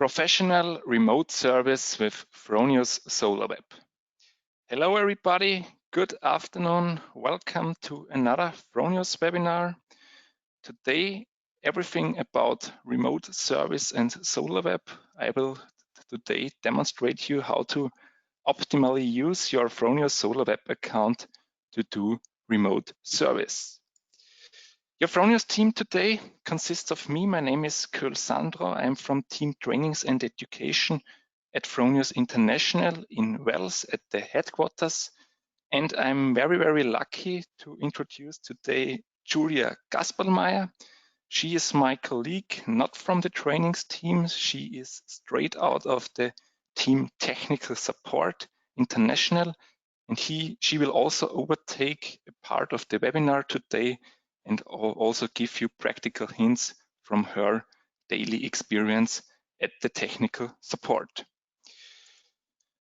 Professional remote service with Fronius Solar.web. Hello everybody, good afternoon. Welcome to another Fronius webinar. Today, everything about remote service and SolarWeb. I will today demonstrate you how to optimally use your Fronius Solar.web account to do remote service. Your Fronius team today consists of me. My name is Köhl Sandro. I'm from Team Trainings and Education at Fronius International in Wales at the headquarters. And I'm very, very lucky to introduce today Julia Gasperlmeier. She is my colleague, not from the trainings team. She is straight out of the Team Technical Support International. And she will also overtake a part of the webinar today and also give you practical hints from her daily experience at the technical support.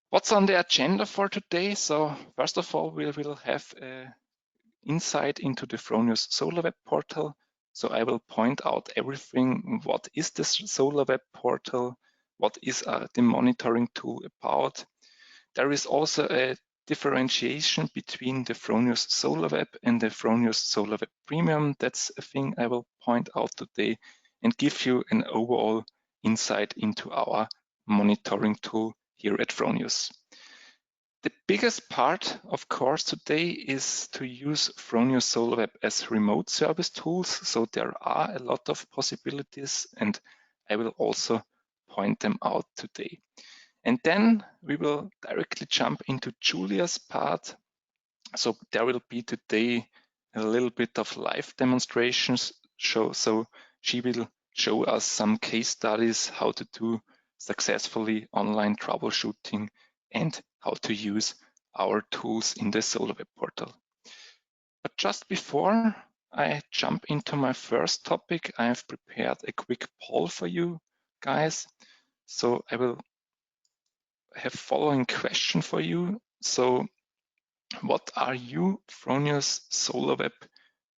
What's on the agenda for today? So first of all, we will have an insight into the Fronius Solar.web portal. So I will point out everything. What is the Solar.web portal? What is the monitoring tool about? There is also a differentiation between the Fronius Solar.web and the Fronius Solar.web Premium. That's a thing I will point out today and give you an overall insight into our monitoring tool here at Fronius. The biggest part, of course, today is to use Fronius Solar.web as remote service tools. So there are a lot of possibilities and I will also point them out today. And then we will directly jump into Julia's part. So there will be today a little bit of live demonstrations. So she will show us some case studies, how to do successfully online troubleshooting and how to use our tools in the SolarWeb portal. But just before I jump into my first topic, I have prepared a quick poll for you guys. So I will have following question for you. So what are you, Fronius Solar.web,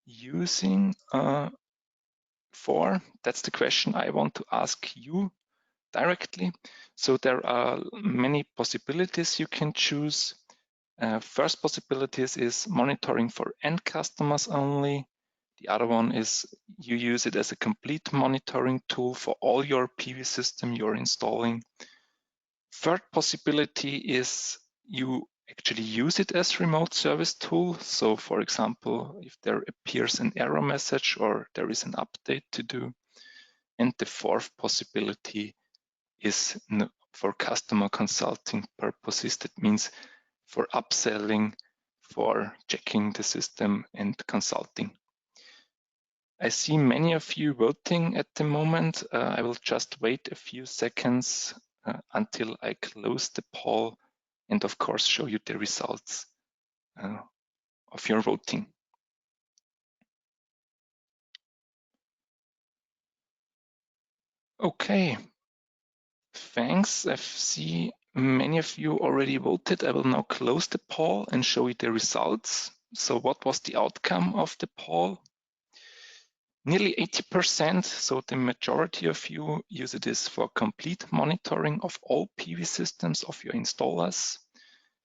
using for? That's the question I want to ask you directly. So there are many possibilities you can choose. First possibilities is monitoring for end customers only. The other one is you use it as a complete monitoring tool for all your PV system you're installing. Third possibility is you actually use it as remote service tool. So for example, if there appears an error message or there is an update to do. And the fourth possibility is for customer consulting purposes. That means for upselling, for checking the system and consulting. I see many of you voting at the moment. I will just wait a few seconds until I close the poll and of course show you the results of your voting. Okay, thanks. I see many of you already voted. I will now close the poll and show you the results. So what was the outcome of the poll? Nearly 80%, so the majority of you use this for complete monitoring of all PV systems of your installers.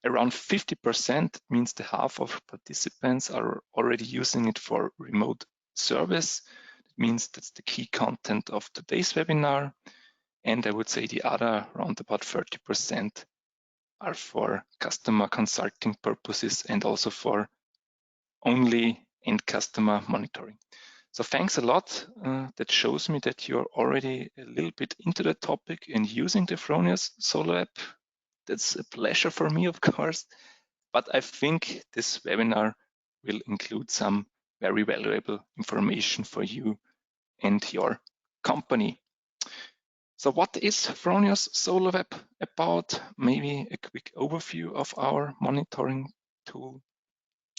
Around 50%, means the half of participants are already using it for remote service. That means that's the key content of today's webinar. And I would say the other around about 30% are for customer consulting purposes and also for only end customer monitoring. So thanks a lot. That shows me that you're already a little bit into the topic and using the Fronius Solar.web. That's a pleasure for me, of course, but I think this webinar will include some very valuable information for you and your company. So what is Fronius Solar.web about? Maybe a quick overview of our monitoring tool.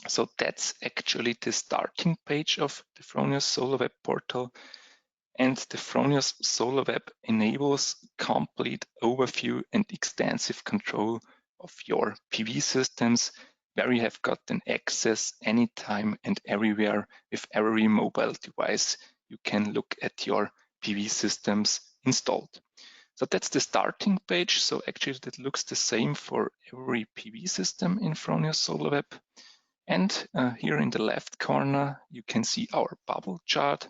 So that's actually the starting page of the Fronius Solar.web portal. And the Fronius Solar.web enables complete overview and extensive control of your PV systems, where you have gotten access anytime and everywhere with every mobile device. You can look at your PV systems installed. So that's the starting page. So actually that looks the same for every PV system in Fronius Solar.web. And here in the left corner, you can see our bubble chart.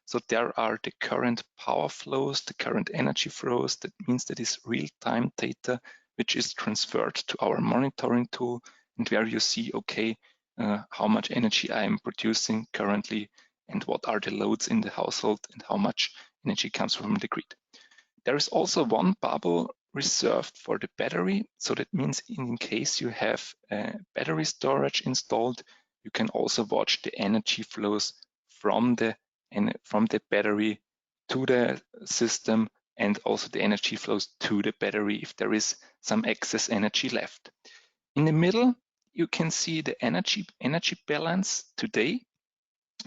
So there are the current power flows, the current energy flows. That means that is real-time data, which is transferred to our monitoring tool, and where you see, okay, how much energy I am producing currently, and what are the loads in the household, and how much energy comes from the grid. There is also one bubble reserved for the battery. So that means in case you have battery storage installed, you can also watch the energy flows from the battery to the system, and also the energy flows to the battery if there is some excess energy left. In the middle, you can see the energy balance today.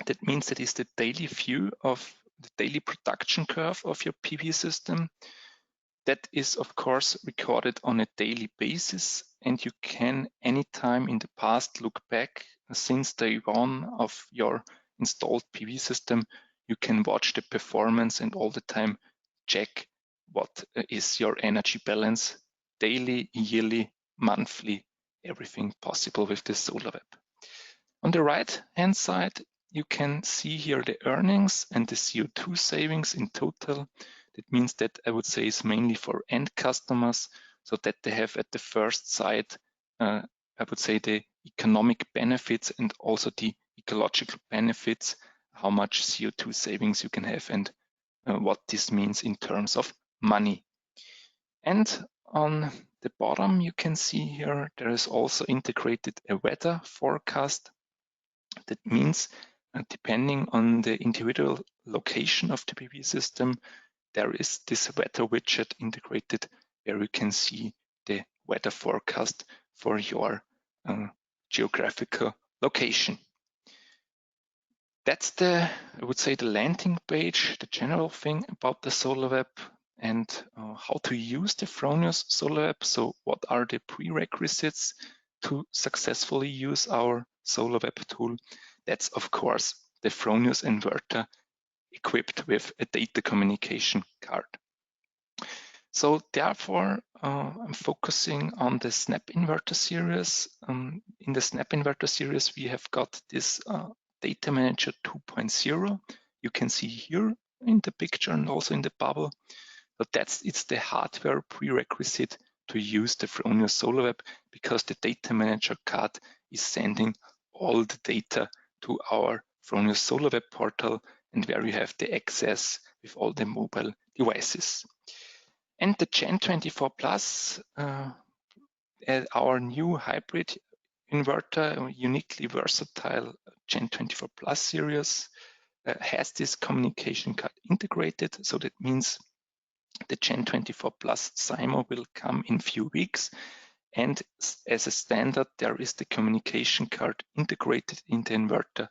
That means that is the daily view of the daily production curve of your PV system. That is, of course, recorded on a daily basis, and you can anytime in the past look back since day one of your installed PV system. You can watch the performance and all the time check what is your energy balance daily, yearly, monthly, everything possible with the Solar.web. On the right hand side, you can see here the earnings and the CO2 savings in total. That means that I would say is mainly for end customers, so that they have at the first sight, I would say the economic benefits and also the ecological benefits, how much CO2 savings you can have, and what this means in terms of money. And on the bottom, you can see here, there is also integrated a weather forecast. That means depending on the individual location of the PV system, there is this weather widget integrated where you can see the weather forecast for your geographical location. That's I would say, the landing page, the general thing about the Solar.web, and how to use the Fronius Solar.web. So what are the prerequisites to successfully use our Solar.web tool? That's of course the Fronius inverter equipped with a data communication card. So therefore, I'm focusing on the Snap Inverter series. In the Snap Inverter series, we have got this DATAMANAGER 2.0. You can see here in the picture and also in the bubble. But it's the hardware prerequisite to use the Fronius Solar.web, because the DATAMANAGER card is sending all the data to our Fronius Solar.web portal, and where you have the access with all the mobile devices. And the Gen 24 Plus, our new hybrid inverter, uniquely versatile Gen 24 Plus series, has this communication card integrated. So that means the Gen 24 Plus SIMO will come in few weeks. And as a standard, there is the communication card integrated in the inverter.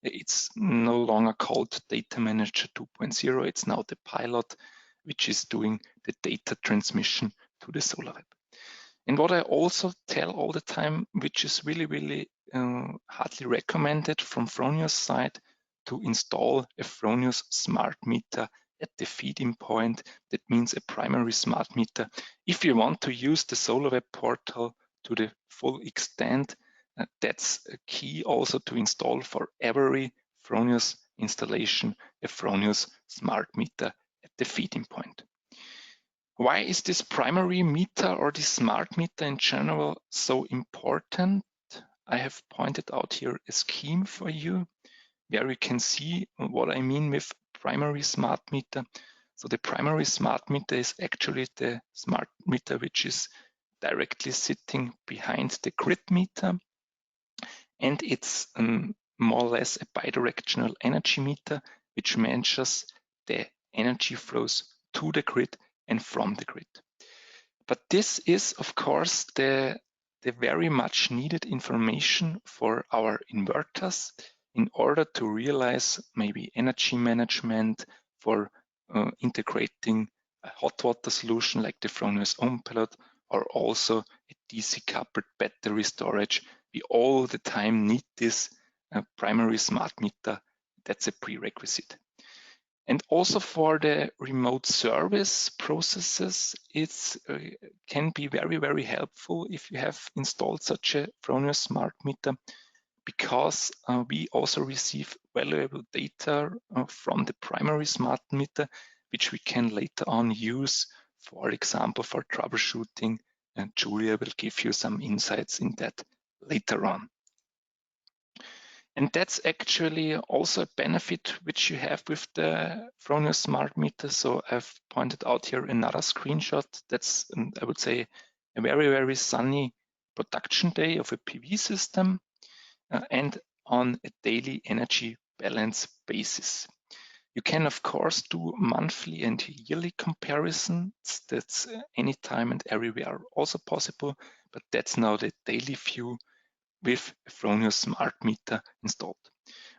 It's no longer called DATAMANAGER 2.0. It's now the pilot, which is doing the data transmission to the Solar.web. And what I also tell all the time, which is really hardly recommended from Fronius side, to install a Fronius smart meter at the feed-in point. That means a primary smart meter. If you want to use the Solar.web portal to the full extent, that's a key also to install for every Fronius installation a Fronius smart meter at the feed-in point. Why is this primary meter or this smart meter in general so important? I have pointed out here a scheme for you where you can see what I mean with primary smart meter. So the primary smart meter is actually the smart meter which is directly sitting behind the grid meter, and it's more or less a bidirectional energy meter which measures the energy flows to the grid and from the grid. But this is, of course, the very much needed information for our inverters in order to realize maybe energy management, for integrating a hot water solution like the Fronius OwnPilot, or also a DC coupled battery storage. We all the time need this primary smart meter. That's a prerequisite. And also for the remote service processes, it can be very, very helpful if you have installed such a Fronius smart meter, because we also receive valuable data from the primary smart meter, which we can later on use, for example, for troubleshooting. And Julia will give you some insights in that later on. And that's actually also a benefit which you have with the Fronius smart meter. So I've pointed out here another screenshot. That's, I would say, a very, very sunny production day of a PV system and on a daily energy balance basis. You can, of course, do monthly and yearly comparisons. That's anytime and everywhere also possible, but that's now the daily view with a Fronius smart meter installed.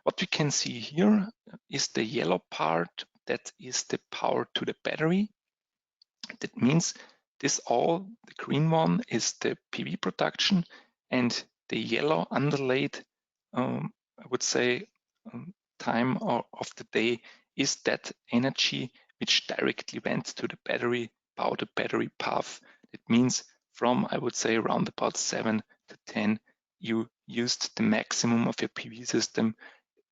What we can see here is the yellow part. That is the power to the battery. That means this all, the green one is the PV production, and the yellow underlaid, I would say, time of the day is that energy which directly went to the battery, power the battery path. It means from, I would say, around about 7 to 10, you used the maximum of your PV system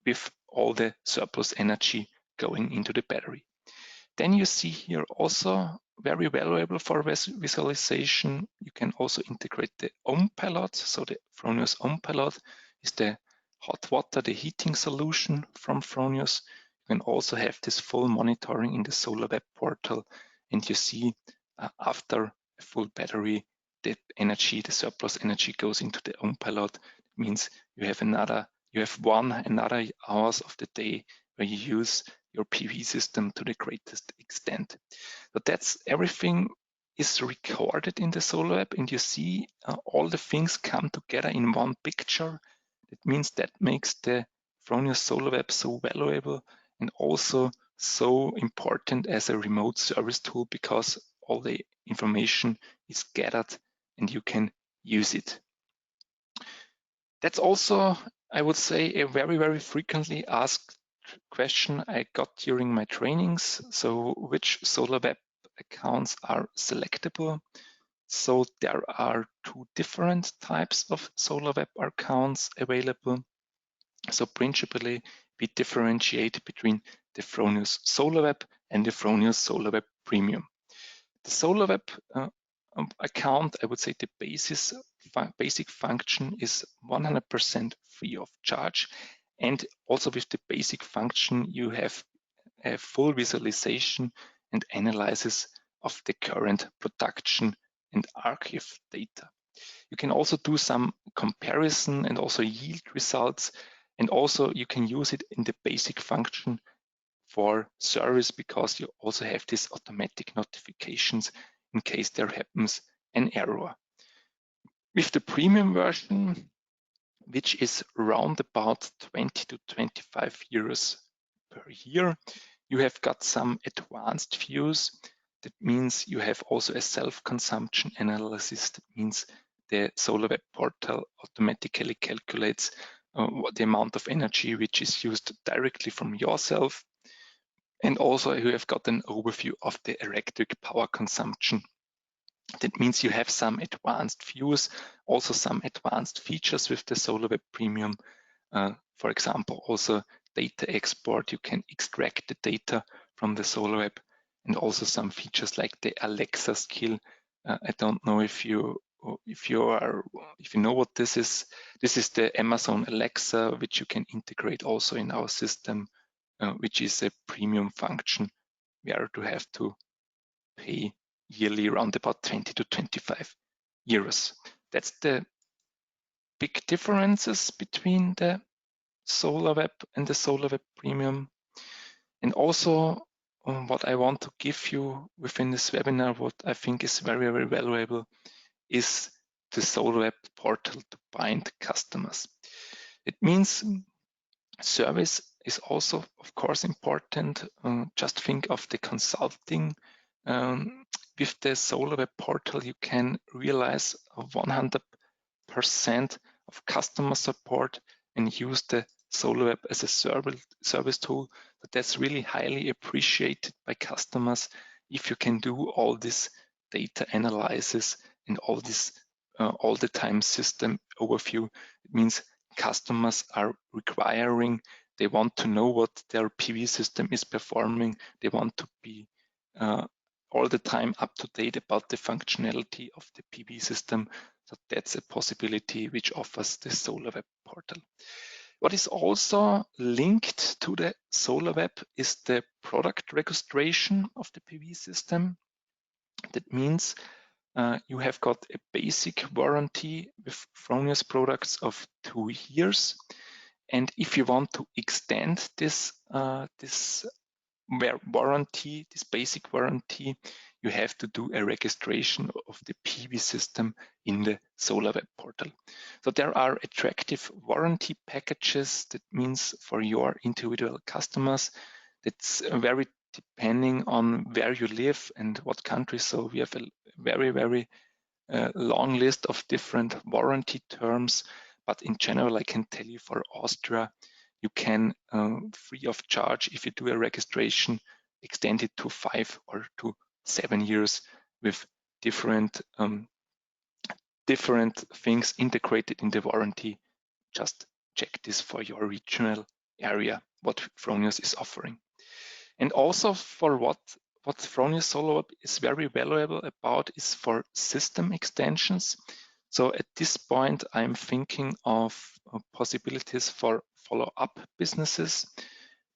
with all the surplus energy going into the battery. Then you see here also very valuable for visualization. You can also integrate the ohm pilot. So the Fronius ohm pilot is the hot water, the heating solution from Fronius. You can also have this full monitoring in the SolarWeb portal, and you see after a full battery, the energy, the surplus energy goes into the ohm pilot. It means you have another hours of the day where you use your PV system to the greatest extent. But that's everything is recorded in the SolarWeb, and you see all the things come together in one picture. That means that makes the Fronius SolarWeb so valuable and also so important as a remote service tool, because all the information is gathered and you can use it. That's also, I would say, a very, very frequently asked question I got during my trainings. So which SolarWeb accounts are selectable? So there are two different types of SolarWeb accounts available. So principally, we differentiate between the Fronius SolarWeb and the Fronius SolarWeb Premium. The SolarWeb account, I would say the basic function is 100% free of charge. And also with the basic function, you have a full visualization and analysis of the current production and archive data. You can also do some comparison and also yield results. And also you can use it in the basic function for service, because you also have these automatic notifications in case there happens an error. With the premium version, which is around about 20 to 25 euros per year, you have got some advanced views. That means you have also a self-consumption analysis. That means the SolarWeb portal automatically calculates the amount of energy which is used directly from yourself. And also you have got an overview of the electric power consumption. That means you have some advanced views, also some advanced features with the SolarWeb Premium. For example, also data export. You can extract the data from the SolarWeb, and also some features like the Alexa skill. I don't know if you know what this is. This is the Amazon Alexa, which you can integrate also in our system, which is a premium function where you have to pay yearly around about 20 to 25 euros. That's the big differences between the SolarWeb and the SolarWeb Premium. And also what I want to give you within this webinar, what I think is very, very valuable, is the SolarWeb portal to bind customers. It means service is also, of course, important. Just think of the consulting. With the SolarWeb portal, you can realize 100% of customer support and use the SolarWeb as a service tool. But that's really highly appreciated by customers if you can do all this data analysis and all this all the time system overview. It means customers are requiring, they want to know what their PV system is performing. They want to be all the time up to date about the functionality of the PV system. So that's a possibility which offers the SolarWeb portal. What is also linked to the SolarWeb is the product registration of the PV system. That means you have got a basic warranty with Fronius products of 2 years. And if you want to extend this warranty, this basic warranty, you have to do a registration of the PV system in the SolarWeb portal. So there are attractive warranty packages. That means for your individual customers, that's very depending on where you live and what country. So we have a very long list of different warranty terms. But in general, I can tell you for Austria, you can, free of charge, if you do a registration, extend it to 5 or to 7 years with different things integrated in the warranty. Just check this for your regional area, what Fronius is offering. And also for what Fronius SolarWeb is very valuable about is for system extensions. So at this point, I'm thinking of possibilities for follow-up businesses.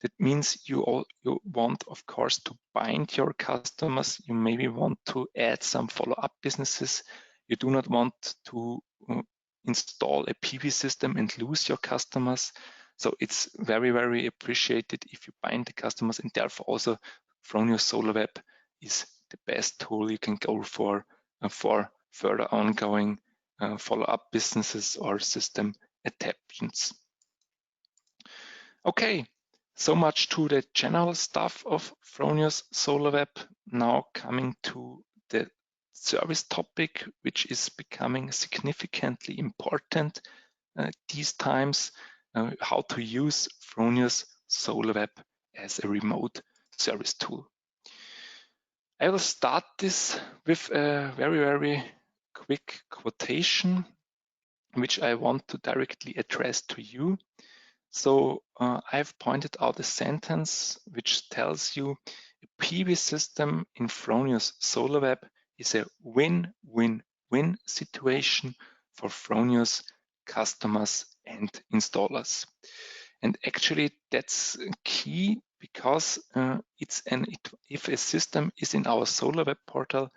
That means you want, of course, to bind your customers. You maybe want to add some follow-up businesses. You do not want to install a PV system and lose your customers. So it's very appreciated if you bind the customers, and therefore also Fronius SolarWeb is the best tool you can go for further ongoing follow-up businesses or system attachments. Okay, so much to the general stuff of Fronius SolarWeb. Now coming to the service topic, which is becoming significantly important these times, how to use Fronius SolarWeb as a remote service tool. I will start this with a very quick quotation, which I want to directly address to you. So I've pointed out a sentence which tells you a PV system in Fronius SolarWeb is a win-win-win situation for Fronius customers and installers. And actually that's key, because if a system is in our SolarWeb portal,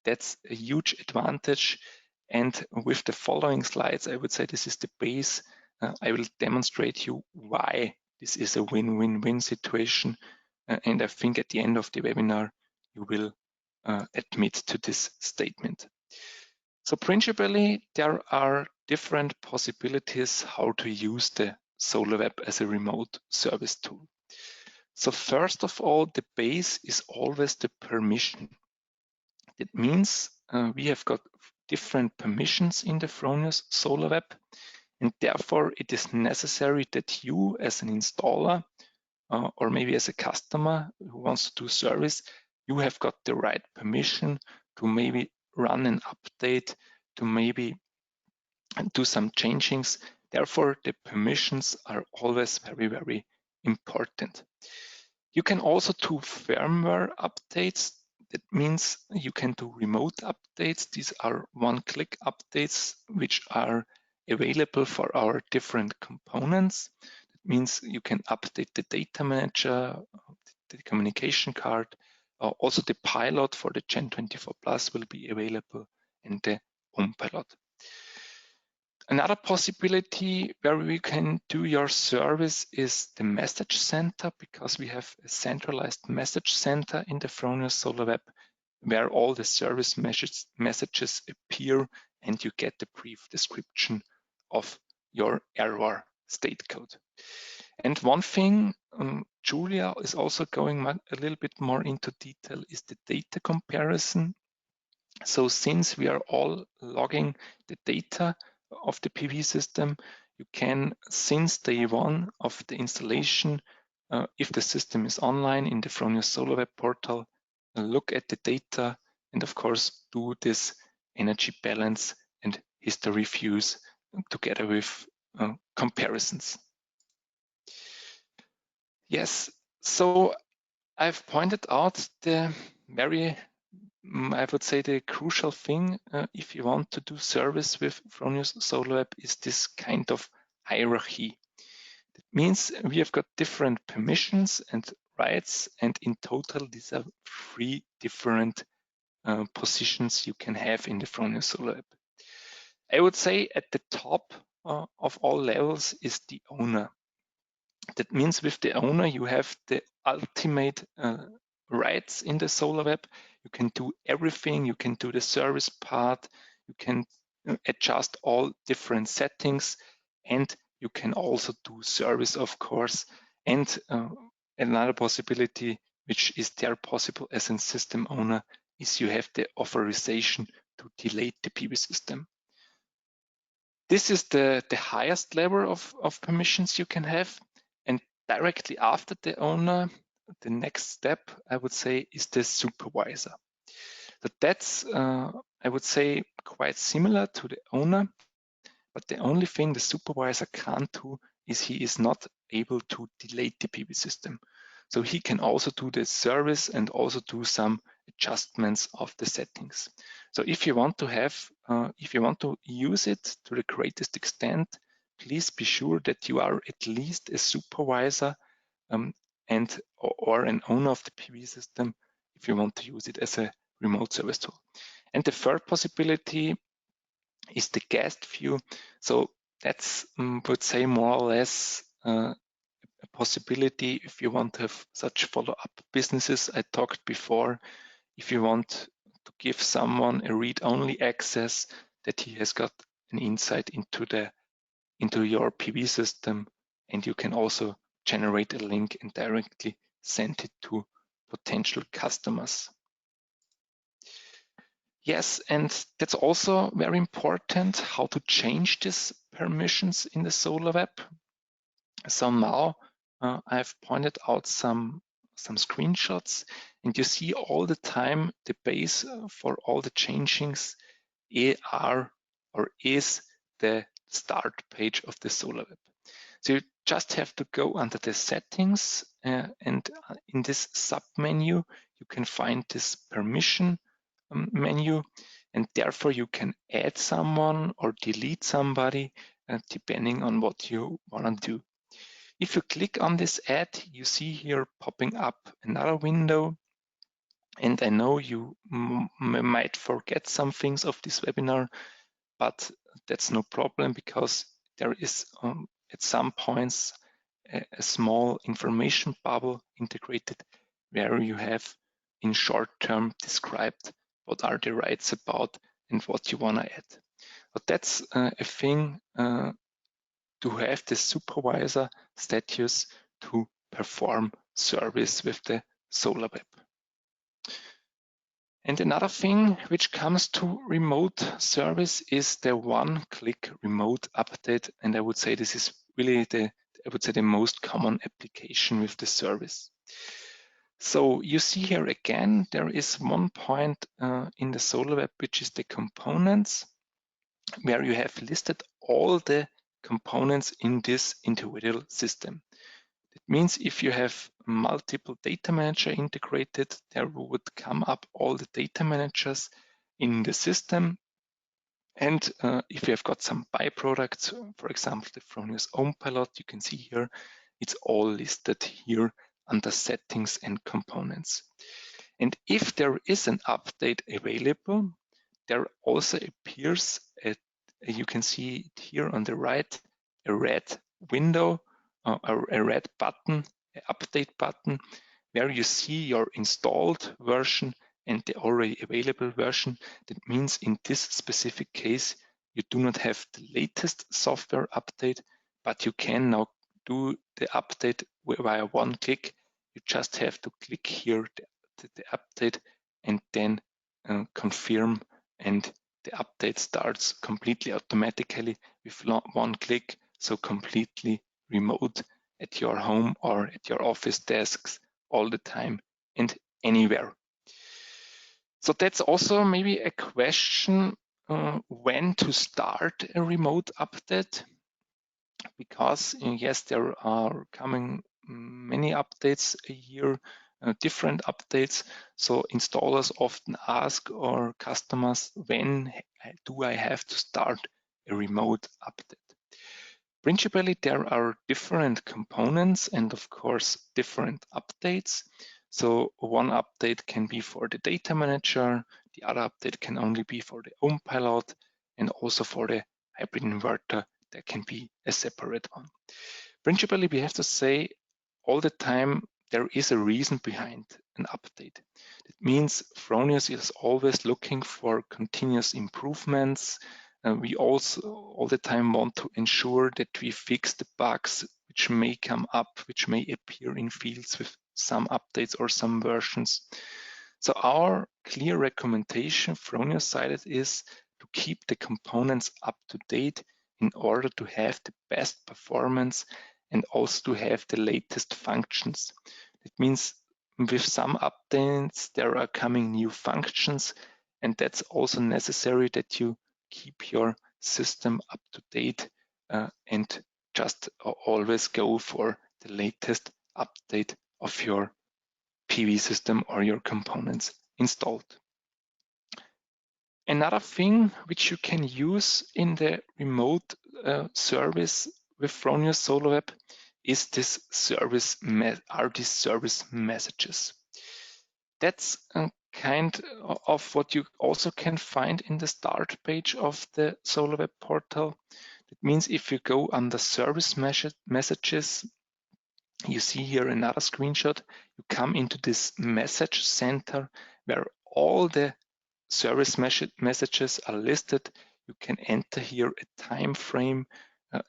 that's a huge advantage. And with the following slides, I would say this is the base. I will demonstrate you why this is a win-win-win situation. And I think at the end of the webinar, you will admit to this statement. So principally, there are different possibilities how to use the SolarWeb as a remote service tool. So first of all, the base is always the permission. It means we have got different permissions in the Fronius SolarWeb, and therefore it is necessary that you as an installer or maybe as a customer who wants to do service, you have got the right permission to maybe run an update, to maybe do some changings. Therefore, the permissions are always very important. You can also do firmware updates. That means you can do remote updates. These are one-click updates which are available for our different components. That means you can update the data manager, the communication card, also the pilot for the Gen 24 Plus will be available, and the home pilot. Another possibility where we can do your service is the message center, because we have a centralized message center in the Fronius SolarWeb where all the service messages appear and you get the brief description of your error state code. And one thing Julia is also going a little bit more into detail is the data comparison. So since we are all logging the data of the PV system, you can, since day one of the installation, if the system is online in the Fronius Solar.web portal, look at the data and of course do this energy balance and history views together with comparisons. Yes, so I've pointed out the very, I would say the crucial thing if you want to do service with Fronius Solar.web is this kind of hierarchy. That means we have got different permissions and rights, and in total these are 3 different positions you can have in the Fronius Solar.web. I would say at the top of all levels is the owner. That means with the owner you have the ultimate rights in the SolarWeb. You can do everything. You can do the service part. You can adjust all different settings, and you can also do service, of course. And another possibility, which is there possible as a system owner, is you have the authorization to delete the PV system. This is the highest level of permissions you can have. And directly after the owner, the next step, I would say, is the supervisor. But that's, I would say, quite similar to the owner. But the only thing the supervisor can't do is he is not able to delete the PV system. So he can also do the service and also do some adjustments of the settings. So if you want to have, if you want to use it to the greatest extent, please be sure that you are at least a supervisor and or an owner of the PV system if you want to use it as a remote service tool. And the third possibility is the guest view. So that's, would say, more or less a possibility if you want to have such follow-up businesses. I talked before, if you want to give someone a read-only access, that he has got an insight into your PV system, and you can also generate a link and directly send it to potential customers. Yes, and that's also very important, how to change these permissions in the SolarWeb. So now I've pointed out some screenshots, and you see all the time the base for all the changings are or is the start page of the SolarWeb. So you just have to go under the settings and in this submenu you can find this permission menu, and therefore you can add someone or delete somebody depending on what you want to do. If you click on this add, you see here popping up another window, and I know you might forget some things of this webinar, but that's no problem, because there is at some points a small information bubble integrated where you have in short term described what are the rights about and what you want to add. But that's a thing to have the supervisor status to perform service with the SolarWeb. And another thing which comes to remote service is the one-click remote update. And I would say this is really the most common application with the service. So you see here again, there is one point in the SolarWeb, which is the components, where you have listed all the components in this individual system. It means if you have multiple data manager integrated, there would come up all the data managers in the system. And if you have got some byproducts, for example, the Fronius Ohm Pilot, you can see here, it's all listed here under settings and components. And if there is an update available, there also appears, you can see it here on the right, a red window, a red button, an update button, where you see your installed version and the already available version. That means in this specific case, you do not have the latest software update, but you can now do the update via one click. You just have to click here the update and then confirm, and the update starts completely automatically with one click. so completely remote at your home or at your office desks all the time and anywhere. So that's also maybe a question when to start a remote update, because yes, there are coming many updates a year, different updates. So installers often ask our customers, when do I have to start a remote update? Principally, there are different components and of course different updates. So one update can be for the data manager, the other update can only be for the own pilot, and also for the hybrid inverter, there can be a separate one. Principally, we have to say all the time there is a reason behind an update. It means Fronius is always looking for continuous improvements. We also all the time want to ensure that we fix the bugs which may come up, which may appear in fields with some updates or some versions. So our clear recommendation from your side is to keep the components up to date in order to have the best performance and also to have the latest functions. It means with some updates, there are coming new functions, and that's also necessary that you keep your system up to date and just always go for the latest update of your PV system or your components installed. Another thing which you can use in the remote service with Fronius Solar.web is this service messages. That's a kind of what you also can find in the start page of the Solar.web portal. That means if you go under service messages, you see here another screenshot, you come into this message center where all the service messages are listed. You can enter here a time frame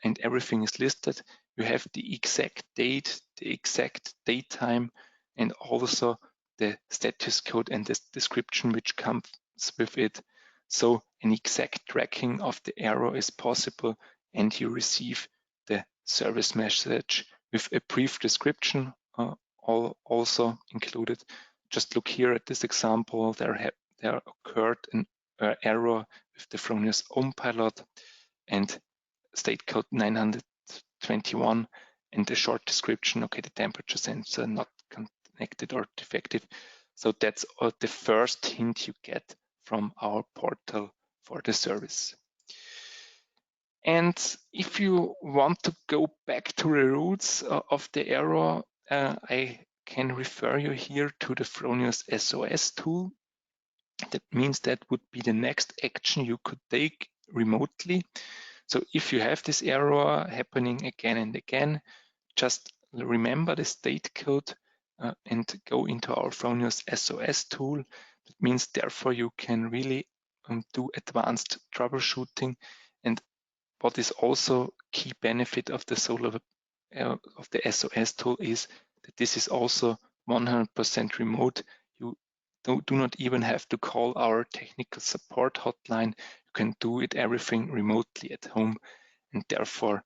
and everything is listed. You have the exact date, the exact date time, and also the status code and the description which comes with it. So an exact tracking of the error is possible, and you receive the service message with a brief description also included. Just look here at this example. There occurred an error with the Fronius own pilot and state code 921 and the short description, okay, the temperature sensor not connected or defective. So that's the first hint you get from our portal for the service. And if you want to go back to the roots of the error, I can refer you here to the Fronius SOS tool. That means that would be the next action you could take remotely. So if you have this error happening again and again, just remember the state code and go into our Fronius SOS tool. That means therefore you can really do advanced troubleshooting. And what is also key benefit of the of the SOS tool is that this is also 100% remote. You do not even have to call our technical support hotline. You can do it everything remotely at home, and therefore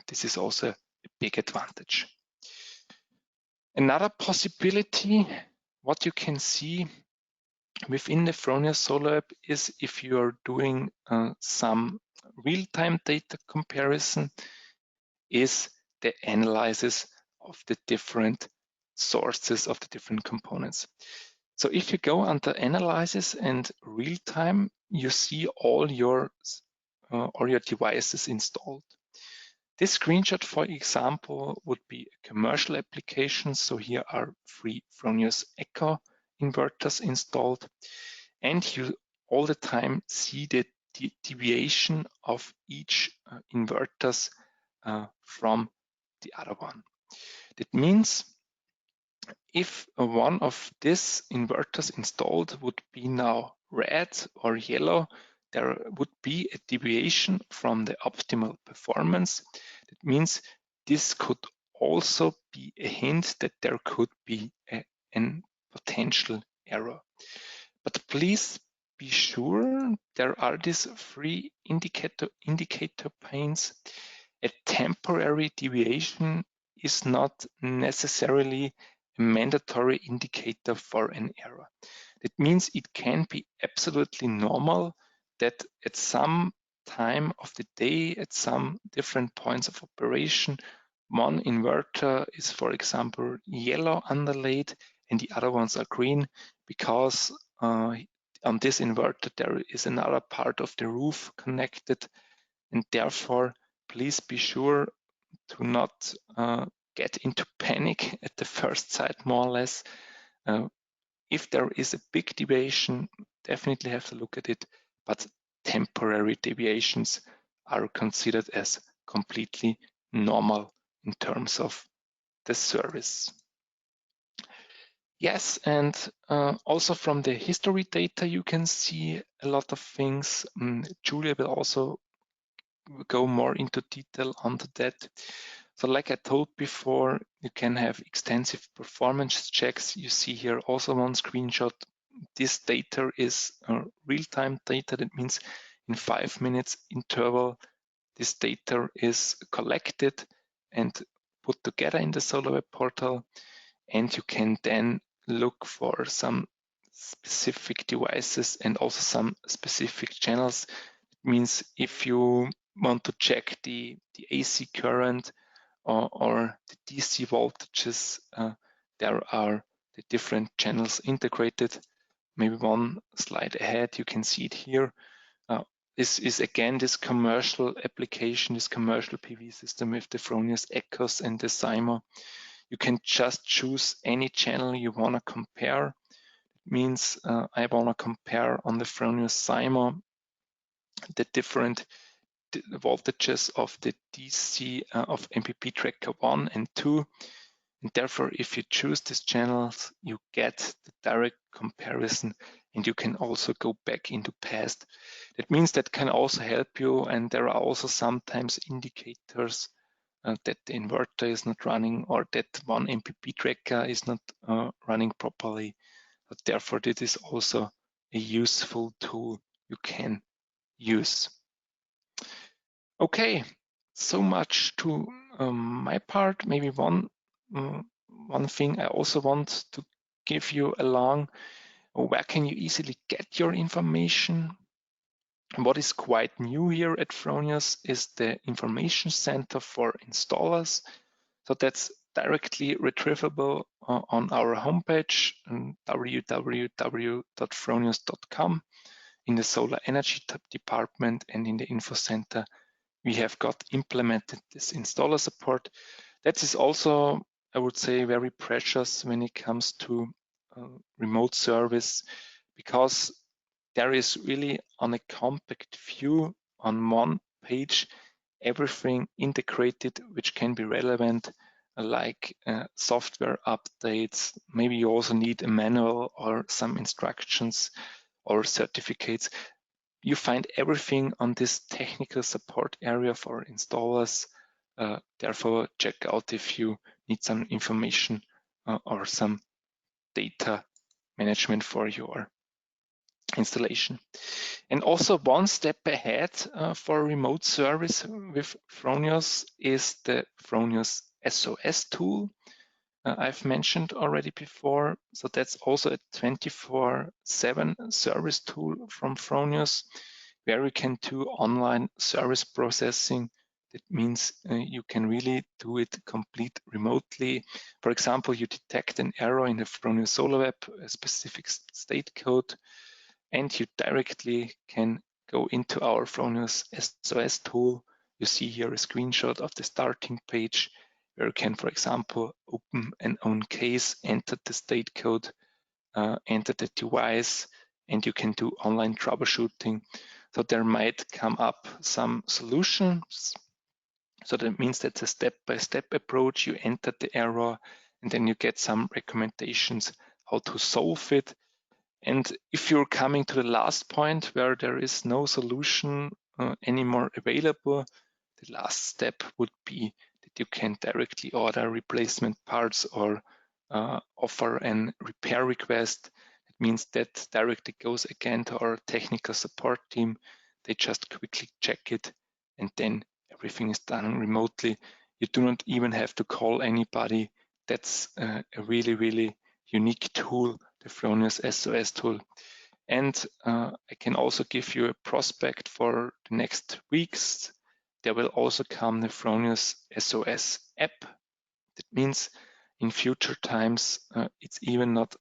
this is also a big advantage. Another possibility, what you can see within the Fronius Solar.web is if you are doing some real-time data comparison, is the analysis of the different sources of the different components. So if you go under analysis and real-time, you see all your devices installed. This screenshot, for example, would be a commercial application. So here are 3 Fronius Echo inverters installed, and you all the time see the deviation of each inverters from the other one. That means if one of these inverters installed would be now red or yellow, there would be a deviation from the optimal performance. That means this could also be a hint that there could be a potential error. But please be sure there are these 3 indicator panes, a temporary deviation is not necessarily a mandatory indicator for an error. It means it can be absolutely normal that at some time of the day, at some different points of operation, one inverter is, for example, yellow underlaid and the other ones are green because on this inverter there is another part of the roof connected, and therefore please be sure to not get into panic at the first sight, more or less. If there is a big deviation, definitely have to look at it, but temporary deviations are considered as completely normal in terms of the service. Yes, and also from the history data, you can see a lot of things. Julia will also go more into detail onto that. So like I told before, you can have extensive performance checks. You see here also one screenshot. This data is real-time data. That means in 5 minutes interval, this data is collected and put together in the SolarWeb portal. And you can then look for some specific devices and also some specific channels. It means if you want to check the AC current or the DC voltages, there are the different channels integrated. Maybe one slide ahead, you can see it here. This is again this commercial application, this commercial PV system with the Fronius Echoes and the SIMO. You can just choose any channel you want to compare. It means I want to compare on the Fronius SIMO the different voltages of the DC of MPP tracker 1 and 2. And therefore, if you choose these channels, you get the direct comparison, and you can also go back into past. That means that can also help you, and there are also sometimes indicators that the inverter is not running or that one MPP tracker is not running properly. But therefore, this is also a useful tool you can use. Okay, so much to my part. Maybe one thing I also want to give you along, where can you easily get your information? What is quite new here at Fronius is the information center for installers. So that's directly retrievable on our homepage, www.fronius.com. In the solar energy department and in the info center, we have got implemented this installer support. That is also, I would say, very precious when it comes to remote service, because there is really on a compact view on one page everything integrated which can be relevant, like software updates. Maybe you also need a manual or some instructions or certificates. You find everything on this technical support area for installers. Therefore, check out if you need some information or some data management for your installation. And also one step ahead for remote service with Fronius is the Fronius SOS tool I've mentioned already before. So that's also a 24/7 service tool from Fronius, where you can do online service processing. That means you can really do it complete remotely. For example, you detect an error in the Fronius Solar.web, a specific state code, and you directly can go into our Fronius SOS tool. You see here a screenshot of the starting page, where you can, for example, open an own case, enter the state code, enter the device, and you can do online troubleshooting. So there might come up some solutions. So that means that's a step-by-step approach. You enter the error, and then you get some recommendations how to solve it. And if you're coming to the last point where there is no solution anymore available, the last step would be that you can directly order replacement parts or offer a repair request. It means that directly goes again to our technical support team. They just quickly check it, and then everything is done remotely. You do not even have to call anybody. That's a really, really unique tool, the Fronius SOS tool. And I can also give you a prospect for the next weeks. There will also come the Fronius SOS app. That means in future times, it's even not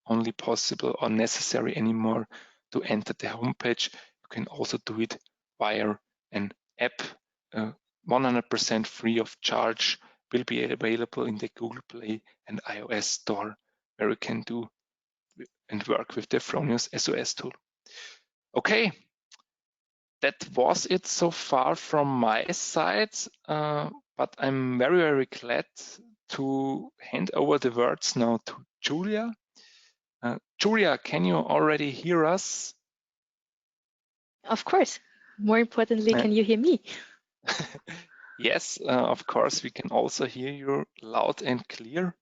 only possible or necessary anymore to enter the homepage. You can also do it via an app. 100% free of charge, will be available in the Google Play and iOS store, where you can do and work with the Fronius SOS tool. Okay, that was it so far from my side, but I'm very, very glad to hand over the words now to Julia. Julia, can you already hear us? Of course. More importantly, can you hear me? Yes, of course, we can also hear you loud and clear.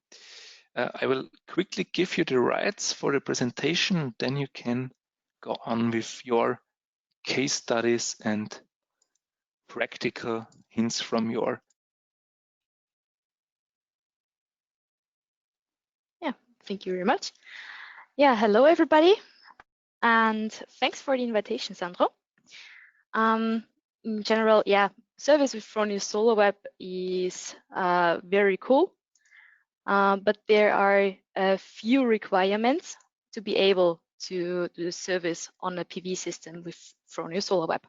I will quickly give you the rights for the presentation, then you can go on with your case studies and practical hints from your. Yeah, thank you very much. Yeah, hello everybody, and thanks for the invitation, Sandro. In general, yeah, service with Fronius Solar.web is very cool, but there are a few requirements to be able to do service on a PV system with Fronius Solar.web.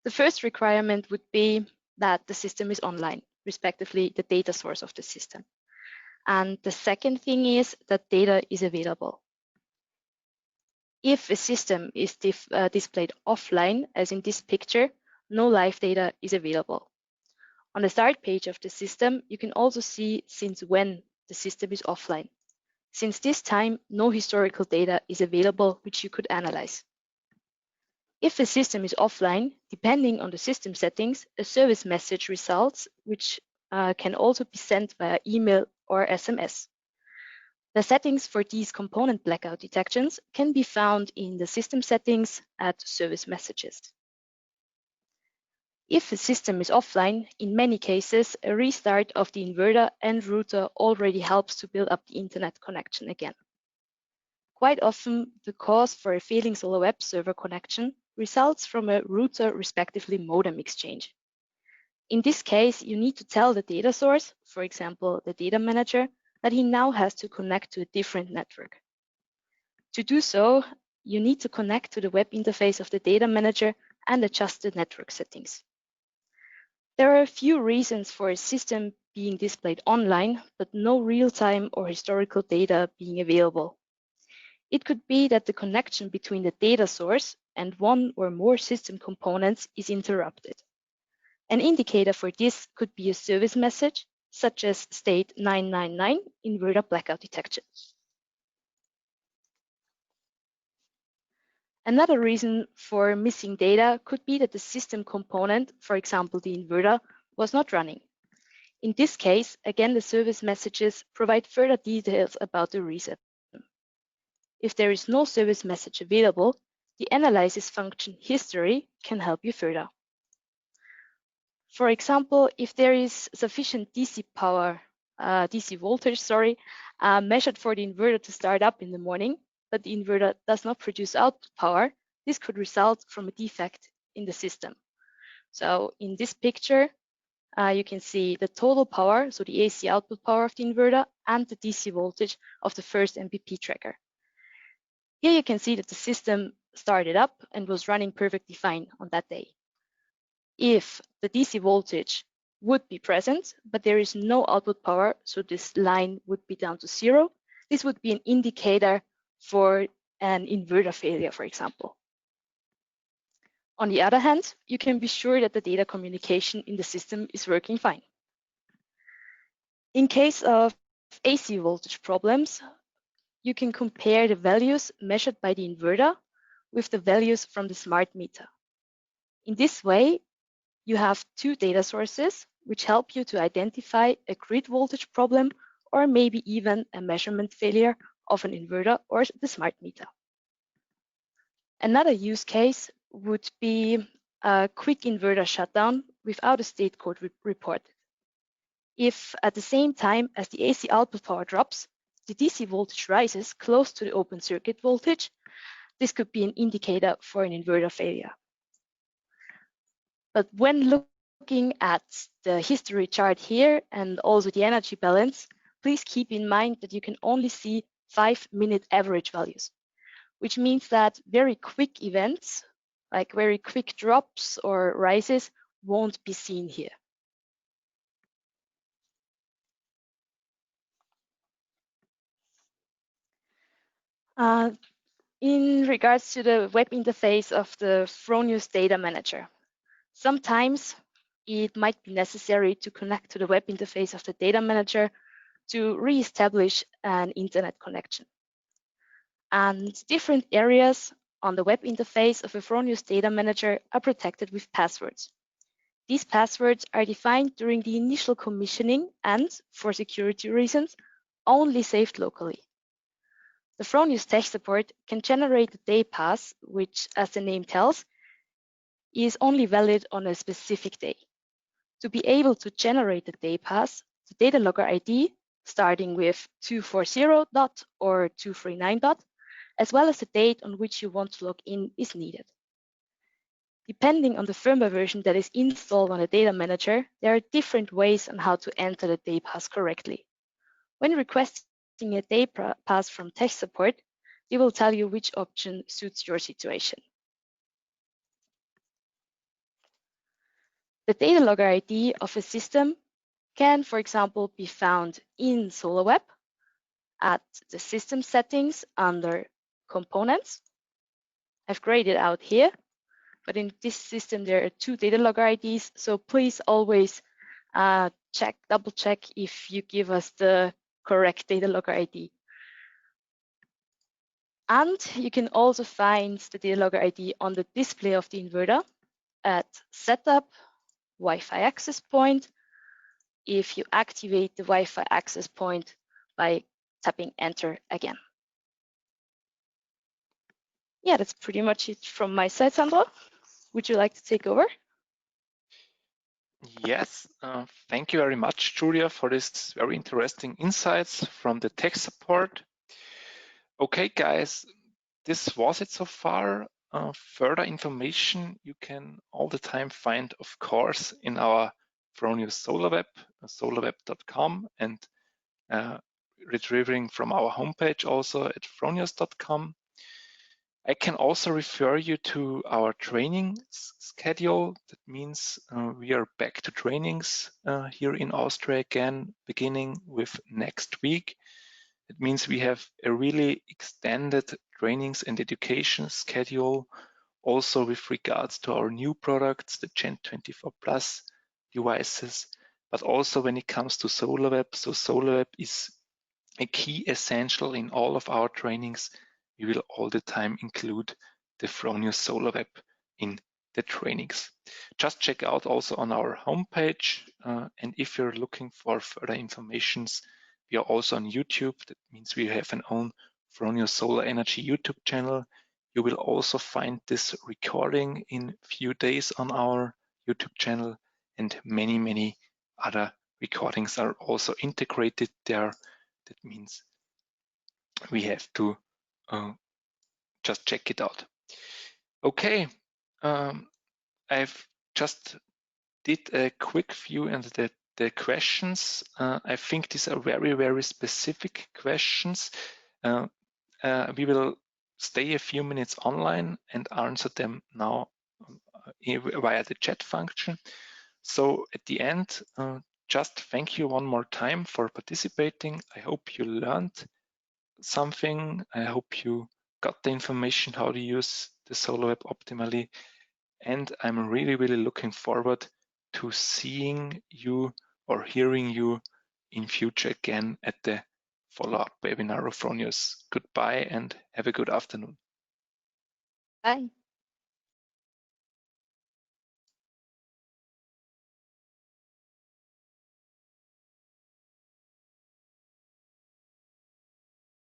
The first requirement would be that the system is online, respectively the data source of the system. And the second thing is that data is available. If a system is displayed offline, as in this picture, no live data is available. On the start page of the system, you can also see since when the system is offline. Since this time, no historical data is available which you could analyze. If a system is offline, depending on the system settings, a service message results, which can also be sent via email or SMS. The settings for these component blackout detections can be found in the system settings at service messages. If a system is offline, in many cases, a restart of the inverter and router already helps to build up the internet connection again. Quite often, the cause for a failing SolarWeb server connection results from a router, respectively modem exchange. In this case, you need to tell the data source, for example, the data manager, that he now has to connect to a different network. To do so, you need to connect to the web interface of the data manager and adjust the network settings. There are a few reasons for a system being displayed online, but no real-time or historical data being available. It could be that the connection between the data source and one or more system components is interrupted. An indicator for this could be a service message, such as state 999 inverter blackout detection. Another reason for missing data could be that the system component, for example the inverter, was not running. In this case, again, the service messages provide further details about the reset. If there is no service message available, the analysis function history can help you further. For example, if there is sufficient DC voltage, measured for the inverter to start up in the morning, but the inverter does not produce output power, this could result from a defect in the system. So in this picture, you can see the total power, so the AC output power of the inverter, and the DC voltage of the first MPP tracker. Here you can see that the system started up and was running perfectly fine on that day. If the DC voltage would be present, but there is no output power, so this line would be down to 0, this would be an indicator for an inverter failure, for example. On the other hand, you can be sure that the data communication in the system is working fine. In case of AC voltage problems, you can compare the values measured by the inverter with the values from the smart meter. In this way, you have two data sources which help you to identify a grid voltage problem or maybe even a measurement failure of an inverter or the smart meter. Another use case would be a quick inverter shutdown without a state code reported. If at the same time as the AC output power drops, the DC voltage rises close to the open circuit voltage, this could be an indicator for an inverter failure. But when looking at the history chart here and also the energy balance, please keep in mind that you can only see 5-minute average values, which means that very quick events, like very quick drops or rises, won't be seen here. In regards to the web interface of the Fronius Data Manager, sometimes it might be necessary to connect to the web interface of the Data Manager to re-establish an internet connection. And different areas on the web interface of a Fronius Data Manager are protected with passwords. These passwords are defined during the initial commissioning and, for security reasons, only saved locally. The Fronius tech support can generate a day pass, which, as the name tells, is only valid on a specific day. To be able to generate a day pass, the DATALOGGER-ID, starting with 240. Or 239. As well as the date on which you want to log in, is needed. Depending on the firmware version that is installed on the Data Manager, there are different ways on how to enter the day pass correctly. When requesting a day pass from tech support, they will tell you which option suits your situation. The DATALOGGER-ID of a system can, for example, be found in Solar.web at the system settings under components. I've grayed it out here, but in this system there are 2 DATALOGGER-IDs, so please always double check if you give us the correct DATALOGGER-ID. And you can also find the DATALOGGER-ID on the display of the inverter at Setup, Wi-Fi access point, if you activate the Wi-Fi access point by tapping Enter again. Yeah, that's pretty much it from my side, Sandra. Would you like to take over? Yes, thank you very much, Julia, for this very interesting insights from the tech support. Okay, guys, this was it so far. Further information you can all the time find, of course, in our Fronius Solar.web, solar.web.com, and retrieving from our homepage also at fronius.com. I can also refer you to our training schedule. That means we are back to trainings here in Austria again, beginning with next week. It means we have a really extended trainings and education schedule, also with regards to our new products, the Gen 24 Plus devices, but also when it comes to Solar.web. So Solar.web is a key essential in all of our trainings. We will all the time include the Fronius Solar.web in the trainings. Just check out also on our homepage, and if you're looking for further informations, we are also on YouTube. That means we have an own Fronius Solar Energy YouTube channel. You will also find this recording in a few days on our YouTube channel, and many other recordings are also integrated there. That means we have to just check it out. Okay, I've just did a quick view into the questions. I think these are very specific questions. We will stay a few minutes online and answer them now via the chat function. So at the end, just thank you one more time for participating. I hope you learned something. I hope you got the information how to use the Solar.web optimally. And I'm really looking forward to seeing you or hearing you in future again at the follow-up webinar of Fronius. Goodbye and have a good afternoon. Bye.